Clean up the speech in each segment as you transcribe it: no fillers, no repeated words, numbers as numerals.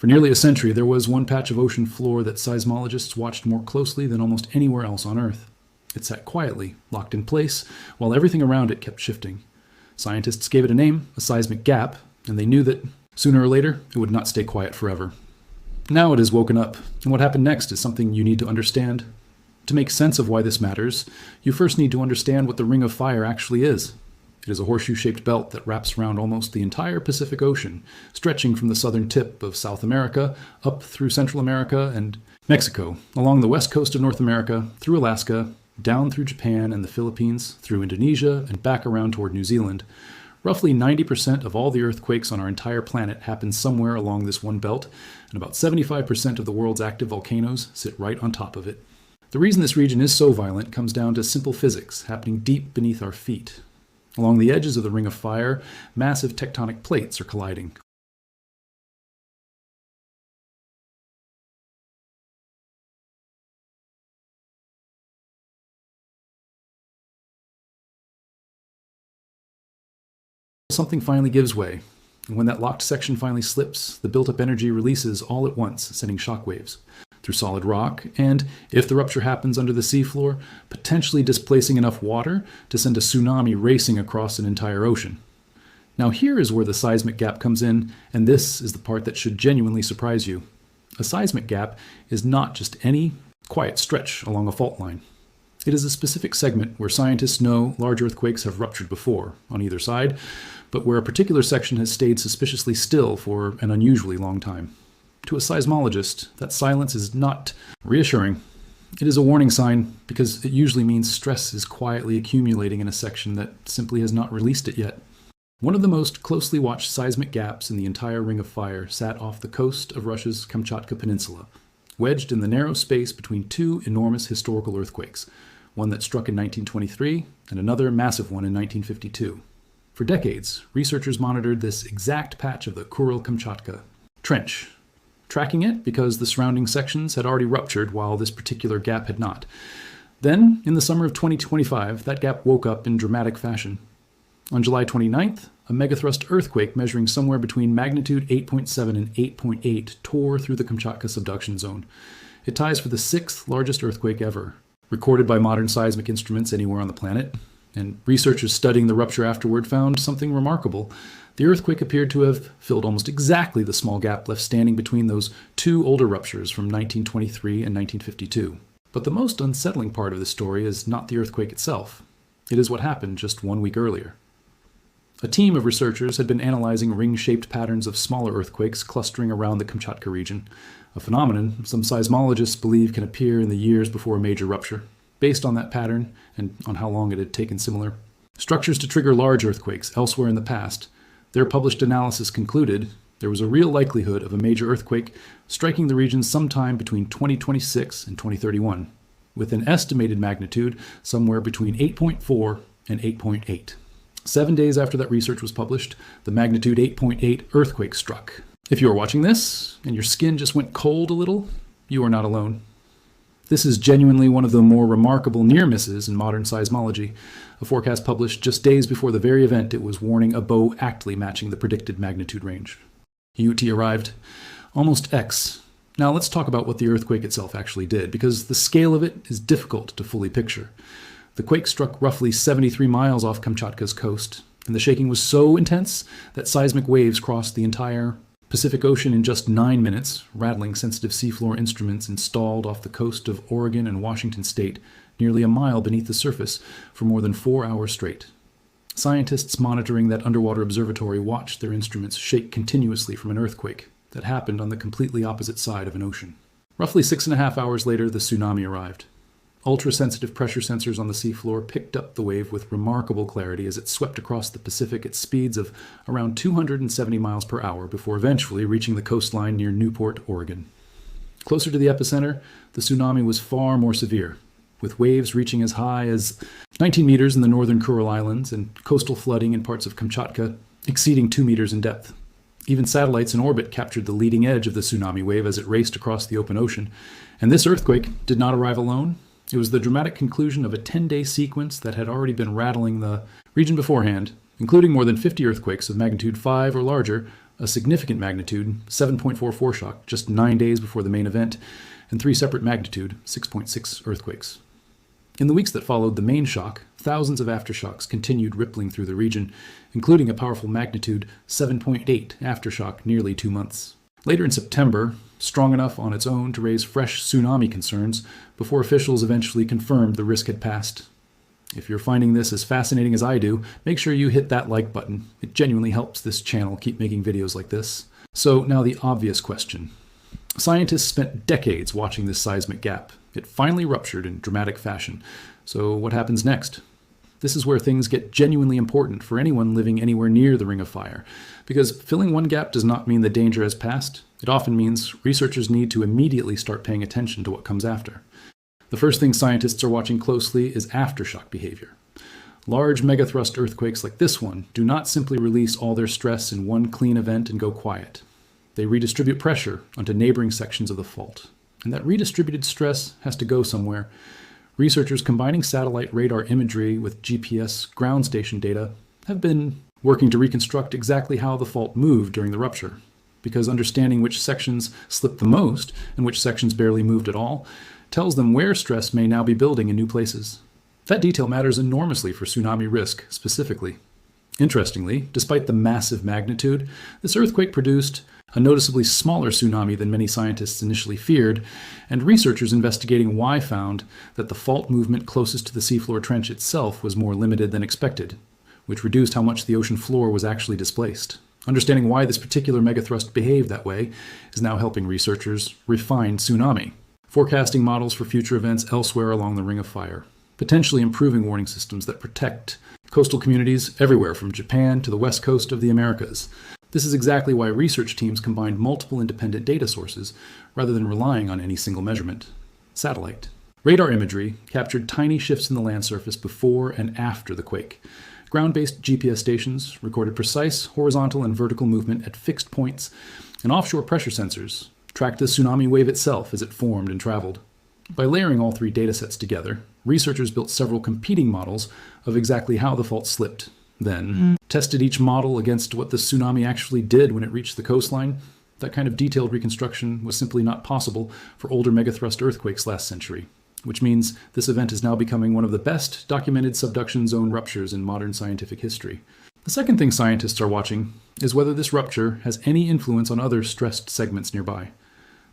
For nearly a century, there was one patch of ocean floor that seismologists watched more closely than almost anywhere else on Earth. It sat quietly, locked in place, while everything around it kept shifting. Scientists gave it a name, a seismic gap, and they knew that sooner or later it would not stay quiet forever. Now it has woken up, and what happened next is something you need to understand. To make sense of why this matters, you first need to understand what the Ring of Fire actually is. It is a horseshoe-shaped belt that wraps around almost the entire Pacific Ocean, stretching from the southern tip of South America up through Central America and Mexico, along the west coast of North America, through Alaska, down through Japan and the Philippines, through Indonesia, and back around toward New Zealand. Roughly 90% of all the earthquakes on our entire planet happen somewhere along this one belt, and about 75% of the world's active volcanoes sit right on top of it. The reason this region is so violent comes down to simple physics happening deep beneath our feet. Along the edges of the Ring of Fire, massive tectonic plates are colliding. Something finally gives way, and when that locked section finally slips, the built-up energy releases all at once, sending shockwaves through solid rock, and, if the rupture happens under the seafloor, potentially displacing enough water to send a tsunami racing across an entire ocean. Now here is where the seismic gap comes in, and this is the part that should genuinely surprise you. A seismic gap is not just any quiet stretch along a fault line. It is a specific segment where scientists know large earthquakes have ruptured before, on either side, but where a particular section has stayed suspiciously still for an unusually long time. To a seismologist, that silence is not reassuring. It is a warning sign, because it usually means stress is quietly accumulating in a section that simply has not released it yet. One of the most closely watched seismic gaps in the entire Ring of Fire sat off the coast of Russia's Kamchatka Peninsula, wedged in the narrow space between two enormous historical earthquakes, one that struck in 1923 and another massive one in 1952. For decades, researchers monitored this exact patch of the Kural-Kamchatka trench, tracking it because the surrounding sections had already ruptured while this particular gap had not. Then, in the summer of 2025, that gap woke up in dramatic fashion. On July 29th, a megathrust earthquake measuring somewhere between magnitude 8.7 and 8.8 tore through the Kamchatka subduction zone. It ties for the sixth largest earthquake ever, recorded by modern seismic instruments anywhere on the planet. And researchers studying the rupture afterward found something remarkable. The earthquake appeared to have filled almost exactly the small gap left standing between those two older ruptures from 1923 and 1952. But the most unsettling part of this story is not the earthquake itself. It is what happened just 1 week earlier. A team of researchers had been analyzing ring-shaped patterns of smaller earthquakes clustering around the Kamchatka region, a phenomenon some seismologists believe can appear in the years before a major rupture, based on that pattern and on how long it had taken similar structures to trigger large earthquakes elsewhere in the past. Their published analysis concluded there was a real likelihood of a major earthquake striking the region sometime between 2026 and 2031, with an estimated magnitude somewhere between 8.4 and 8.8. 7 days after that research was published, the magnitude 8.8 earthquake struck. If you are watching this and your skin just went cold a little, you are not alone. This is genuinely one of the more remarkable near misses in modern seismology, a forecast published just days before the very event it was warning above aptly matching the predicted magnitude range. UT arrived, almost X. Now let's talk about what the earthquake itself actually did, because the scale of it is difficult to fully picture. The quake struck roughly 73 miles off Kamchatka's coast, and the shaking was so intense that seismic waves crossed the entire Pacific Ocean in just 9 minutes, rattling sensitive seafloor instruments installed off the coast of Oregon and Washington state, nearly a mile beneath the surface, for more than 4 hours straight. Scientists monitoring that underwater observatory watched their instruments shake continuously from an earthquake that happened on the completely opposite side of an ocean. Roughly 6.5 hours later, the tsunami arrived. Ultra-sensitive pressure sensors on the seafloor picked up the wave with remarkable clarity as it swept across the Pacific at speeds of around 270 miles per hour before eventually reaching the coastline near Newport, Oregon. Closer to the epicenter, the tsunami was far more severe, with waves reaching as high as 19 meters in the northern Kuril Islands and coastal flooding in parts of Kamchatka exceeding 2 meters in depth. Even satellites in orbit captured the leading edge of the tsunami wave as it raced across the open ocean. And this earthquake did not arrive alone. It was the dramatic conclusion of a 10-day sequence that had already been rattling the region beforehand, including more than 50 earthquakes of magnitude 5 or larger a significant magnitude, 7.44 shock, just 9 days before the main event, and 3 separate magnitude, 6.6 earthquakes. In the weeks that followed the main shock, thousands of aftershocks continued rippling through the region, including a powerful magnitude 7.8 aftershock nearly 2 months. Later in September, strong enough on its own to raise fresh tsunami concerns before officials eventually confirmed the risk had passed. If you're finding this as fascinating as I do, make sure you hit that like button. It genuinely helps this channel keep making videos like this. So now the obvious question. Scientists spent decades watching this seismic gap. It finally ruptured in dramatic fashion. So what happens next? This is where things get genuinely important for anyone living anywhere near the Ring of Fire. Because filling one gap does not mean the danger has passed. It often means researchers need to immediately start paying attention to what comes after. The first thing scientists are watching closely is aftershock behavior. Large megathrust earthquakes like this one do not simply release all their stress in one clean event and go quiet. They redistribute pressure onto neighboring sections of the fault. And that redistributed stress has to go somewhere. Researchers combining satellite radar imagery with GPS ground station data have been working to reconstruct exactly how the fault moved during the rupture. Because understanding which sections slipped the most and which sections barely moved at all tells them where stress may now be building in new places. That detail matters enormously for tsunami risk specifically. Interestingly, despite the massive magnitude, this earthquake produced a noticeably smaller tsunami than many scientists initially feared, and researchers investigating why found that the fault movement closest to the seafloor trench itself was more limited than expected, which reduced how much the ocean floor was actually displaced. Understanding why this particular megathrust behaved that way is now helping researchers refine tsunami, forecasting models for future events elsewhere along the Ring of Fire, potentially improving warning systems that protect coastal communities everywhere from Japan to the west coast of the Americas. This is exactly why research teams combined multiple independent data sources rather than relying on any single measurement. Satellite. Radar imagery captured tiny shifts in the land surface before and after the quake. Ground-based GPS stations recorded precise horizontal and vertical movement at fixed points, and offshore pressure sensors tracked the tsunami wave itself as it formed and traveled. By layering all three datasets together, researchers built several competing models of exactly how the fault slipped, then tested each model against what the tsunami actually did when it reached the coastline. That kind of detailed reconstruction was simply not possible for older megathrust earthquakes last century, which means this event is now becoming one of the best documented subduction zone ruptures in modern scientific history. The second thing scientists are watching is whether this rupture has any influence on other stressed segments nearby.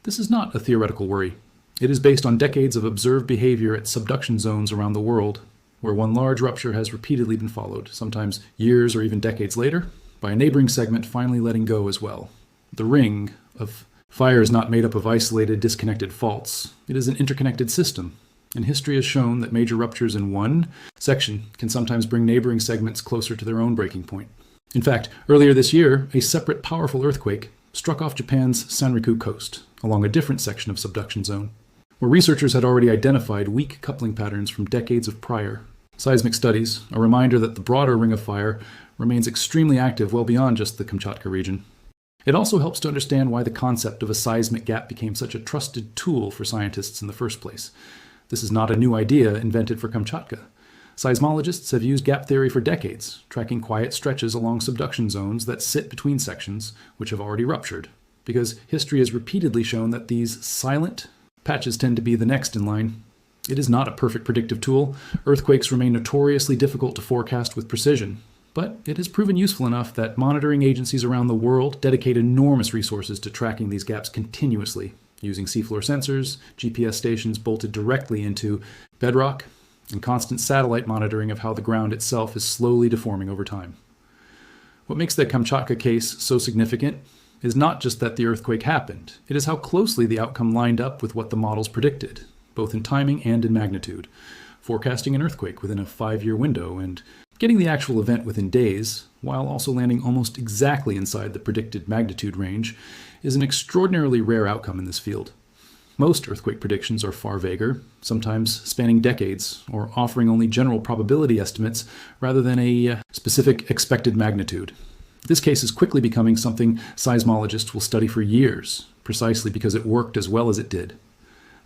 This is not a theoretical worry. It is based on decades of observed behavior at subduction zones around the world, where one large rupture has repeatedly been followed, sometimes years or even decades later, by a neighboring segment finally letting go as well. The Ring of Fire is not made up of isolated, disconnected faults. It is an interconnected system, and history has shown that major ruptures in one section can sometimes bring neighboring segments closer to their own breaking point. In fact, earlier this year, a separate powerful earthquake struck off Japan's Sanriku coast, along a different section of subduction zone, where researchers had already identified weak coupling patterns from decades of prior seismic studies, a reminder that the broader Ring of Fire remains extremely active well beyond just the Kamchatka region. It also helps to understand why the concept of a seismic gap became such a trusted tool for scientists in the first place. This is not a new idea invented for Kamchatka. Seismologists have used gap theory for decades, tracking quiet stretches along subduction zones that sit between sections which have already ruptured, because history has repeatedly shown that these silent patches tend to be the next in line. It is not a perfect predictive tool. Earthquakes remain notoriously difficult to forecast with precision, but it has proven useful enough that monitoring agencies around the world dedicate enormous resources to tracking these gaps continuously, using seafloor sensors, GPS stations bolted directly into bedrock, and constant satellite monitoring of how the ground itself is slowly deforming over time. What makes the Kamchatka case so significant is not just that the earthquake happened, it is how closely the outcome lined up with what the models predicted, both in timing and in magnitude. Forecasting an earthquake within a 5-year window and getting the actual event within days, while also landing almost exactly inside the predicted magnitude range, is an extraordinarily rare outcome in this field. Most earthquake predictions are far vaguer, sometimes spanning decades, or offering only general probability estimates rather than a specific expected magnitude. This case is quickly becoming something seismologists will study for years, precisely because it worked as well as it did.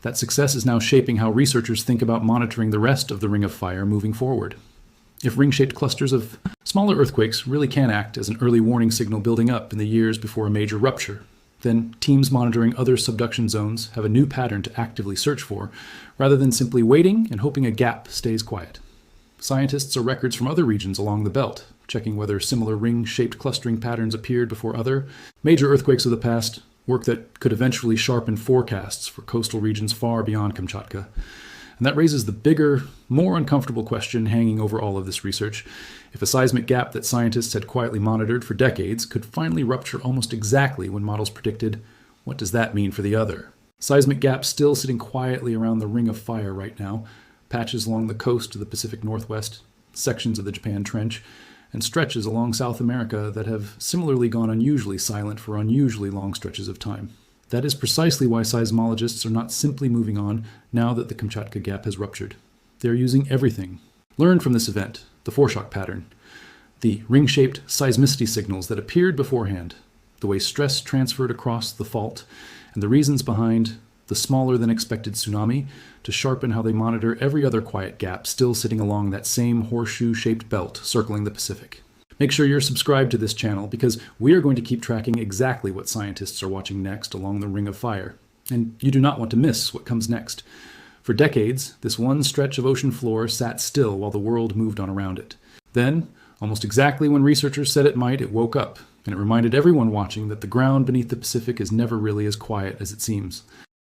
That success is now shaping how researchers think about monitoring the rest of the Ring of Fire moving forward. If ring-shaped clusters of Smaller earthquakes really can act as an early warning signal building up in the years before a major rupture. Then teams monitoring other subduction zones have a new pattern to actively search for, rather than simply waiting and hoping a gap stays quiet. Scientists are records from other regions along the belt, checking whether similar ring-shaped clustering patterns appeared before other major earthquakes of the past, work that could eventually sharpen forecasts for coastal regions far beyond Kamchatka. And that raises the bigger, more uncomfortable question hanging over all of this research. If a seismic gap that scientists had quietly monitored for decades could finally rupture almost exactly when models predicted, what does that mean for the other? Seismic gaps still sitting quietly around the Ring of Fire right now, patches along the coast of the Pacific Northwest, sections of the Japan Trench, and stretches along South America that have similarly gone unusually silent for unusually long stretches of time. That is precisely why seismologists are not simply moving on now that the Kamchatka Gap has ruptured. They are using everything learned from this event, the foreshock pattern, the ring-shaped seismicity signals that appeared beforehand, the way stress transferred across the fault, and the reasons behind the smaller-than-expected tsunami to sharpen how they monitor every other quiet gap still sitting along that same horseshoe-shaped belt circling the Pacific. Make sure you're subscribed to this channel because we are going to keep tracking exactly what scientists are watching next along the Ring of Fire, and you do not want to miss what comes next. For decades, this one stretch of ocean floor sat still while the world moved on around it. Then, almost exactly when researchers said it might, it woke up, and it reminded everyone watching that the ground beneath the Pacific is never really as quiet as it seems.